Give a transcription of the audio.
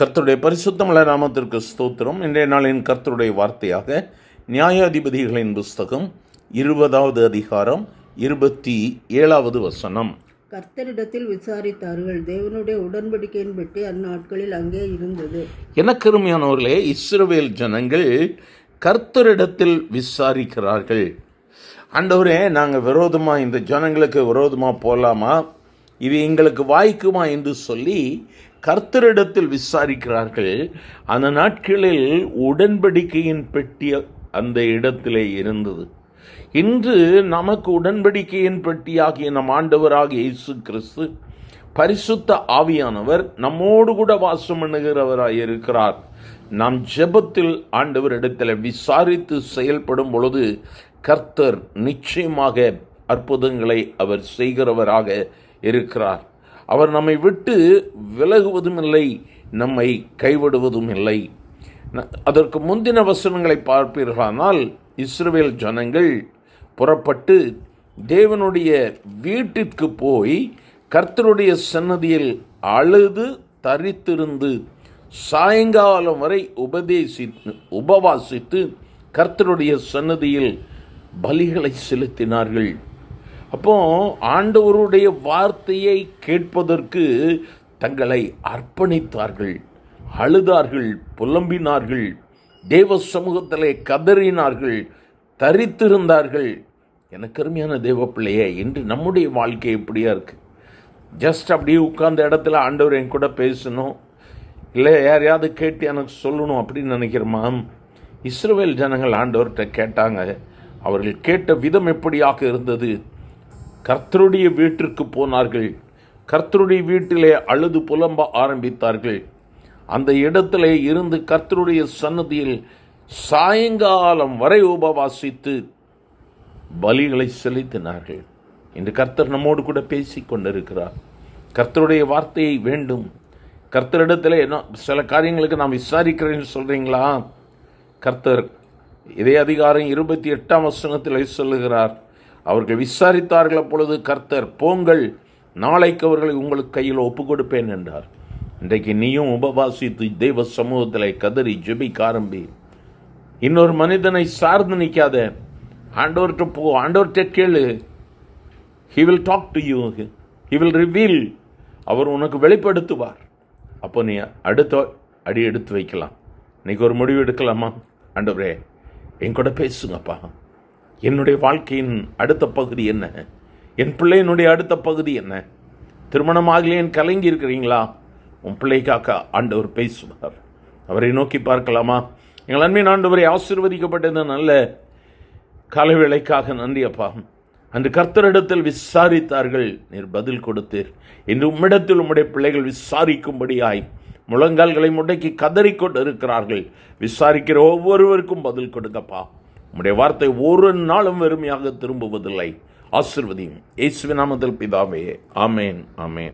கர்த்தருடைய பரிசுத்தமுள்ள நாமத்திற்கு ஸ்தோத்திரம். இன்றைய நாளின் கர்த்தருடைய வார்த்தையாக நியாயாதிபதிகளின் புஸ்தகம் 20வது அதிகாரம் 27வது வசனம். கர்த்தரிடத்தில் விசாரித்தார்கள், தேவனுடைய உடன்படிக்கையின் பெட்டி அந்நாட்களில் அங்கே இருந்தது. எனக்கு அருமையானவர்களே, இஸ்ரவேல் ஜனங்கள் கர்த்தரிடத்தில் விசாரிக்கிறார்கள். ஆண்டவரே, நாங்கள் விரோதமாக இந்த ஜனங்களுக்கு விரோதமாக போகலாமா, இது எங்களுக்கு வாய்க்குமா என்று சொல்லி கர்த்தரிடத்தில் விசாரிக்கிறார்கள். அந்த நாட்களில் உடன்படிக்கையின் பெட்டி அந்த இடத்திலே இருந்தது. இன்று நமக்கு உடன்படிக்கையின் பெட்டியாகிய நம் ஆண்டவராகிய இயேசு கிறிஸ்து பரிசுத்த ஆவியானவர் நம்மோடு கூட வாசம் பண்ணுகிறவராய் இருக்கிறார். நாம் ஜெபத்தில் ஆண்டவரிடத்தில் விசாரித்து செயல்படும் பொழுது கர்த்தர் நிச்சயமாக அற்புதங்களை அவர் செய்கிறவராக இருக்கிறார். அவர் நம்மை விட்டு விலகுவதும் இல்லை, நம்மை கைவிடுவதும் இல்லை. அதற்கு முந்தின வசனங்களை பார்ப்பீர்களானால், இஸ்ரவேல் ஜனங்கள் புறப்பட்டு தேவனுடைய வீட்டிற்கு போய் கர்த்தருடைய சன்னதியில் அழுது தரித்திருந்து சாயங்காலம் வரை உபவாசித்து கர்த்தருடைய சன்னதியில் பலிகளை செலுத்தினார்கள். அப்போ ஆண்டவருடைய வார்த்தையை கேட்பதற்கு தங்களை அர்ப்பணித்தார்கள், அழுதார்கள், புலம்பினார்கள், தேவ சமூகத்திலே கதறினார்கள், தரித்திருந்தார்கள். எனக்கு அருமையான தேவ பிள்ளையே, இன்று நம்முடைய வாழ்க்கை எப்படியா இருக்கு? ஜஸ்ட் அப்படியே உட்கார்ந்த இடத்துல ஆண்டவர் என் கூட பேசணும், இல்லை யாரையாவது கேட்டு எனக்கு சொல்லணும் அப்படின்னு நினைக்கிறோமா? இஸ்ரவேல் ஜனங்கள் ஆண்டவர்கிட்ட கேட்டாங்க. அவர்கள் கேட்ட விதம் எப்படியாக இருந்தது? கர்த்தருடைய வீட்டிற்கு போனார்கள். கர்த்தருடைய வீட்டிலே அழுது புலம்ப ஆரம்பித்தார்கள். அந்த இடத்திலே இருந்து கர்த்தருடைய சன்னதியில் சாயங்காலம் வரை உபவாசித்து பலிகளை செலுத்தினார்கள். இன்று கர்த்தர் நம்மோடு கூட பேசி கொண்டிருக்கிறார். கர்த்தருடைய வார்த்தையை வேண்டும். கர்த்தரிடத்தில் சில காரியங்களுக்கு நான் விசாரிக்கிறேன்னு சொல்றீங்களா? கர்த்தர் இதே அதிகாரம் 28ஆம் வசனத்தில் சொல்லுகிறார், அவர்கள் விசாரித்தார்கள். அப்பொழுது கர்த்தர், போங்கள், நாளைக்கு அவர்களை உங்களுக்கு கையில் ஒப்பு கொடுப்பேன் என்றார். இன்றைக்கு நீயும் உபவாசித்து தெய்வ சமூகத்தில் கதறி ஜெபிக்க ஆரம்பி. இன்னொரு மனிதனை சார்ந்து நிற்காத. ஆண்டவர்கிட்ட போ, ஆண்டவர்கிட்ட கேளு. He will talk to you. He will reveal. அவர் உனக்கு வெளிப்படுத்துவார். அப்போ நீ அடுத்த அடி எடுத்து வைக்கலாம். இன்னைக்கு ஒரு முடிவு எடுக்கலாமா? ஆண்டவரே, என் கூட பேசுங்கப்பா. என்னுடைய வாழ்க்கையின் அடுத்த பகுதி என்ன? என் பிள்ளையினுடைய அடுத்த பகுதி என்ன? திருமணமாகலேன் கலங்கி இருக்கிறீங்களா? உன் பிள்ளைக்காக ஆண்டவர் பேசுவார். அவரை நோக்கி பார்க்கலாமா? எங்கள் அன்பின் ஆண்டவரை ஆசீர்வதிக்கப்பட்டது நல்ல காலவேளைக்காக நன்றி அப்பா. அந்த கர்த்தரிடத்தில் விசாரித்தார்கள், நீர் பதில் கொடுத்தீர். இன்று உம்மிடத்தில் உம்முடைய பிள்ளைகள் விசாரிக்கும்படியாய் முழங்கால்களை முடக்கி கதறிக்கொண்டு இருக்கிறார்கள். விசாரிக்கிற ஒவ்வொருவருக்கும் பதில் கொடுங்கப்பா. உம்முடைய வார்த்தை ஒரு நாளும் வெறுமையாக திரும்புவதில்லை. ஆசீர்வதியும். இயேசுவின் நாமத்தில் பிதாவே, ஆமேன், ஆமேன்.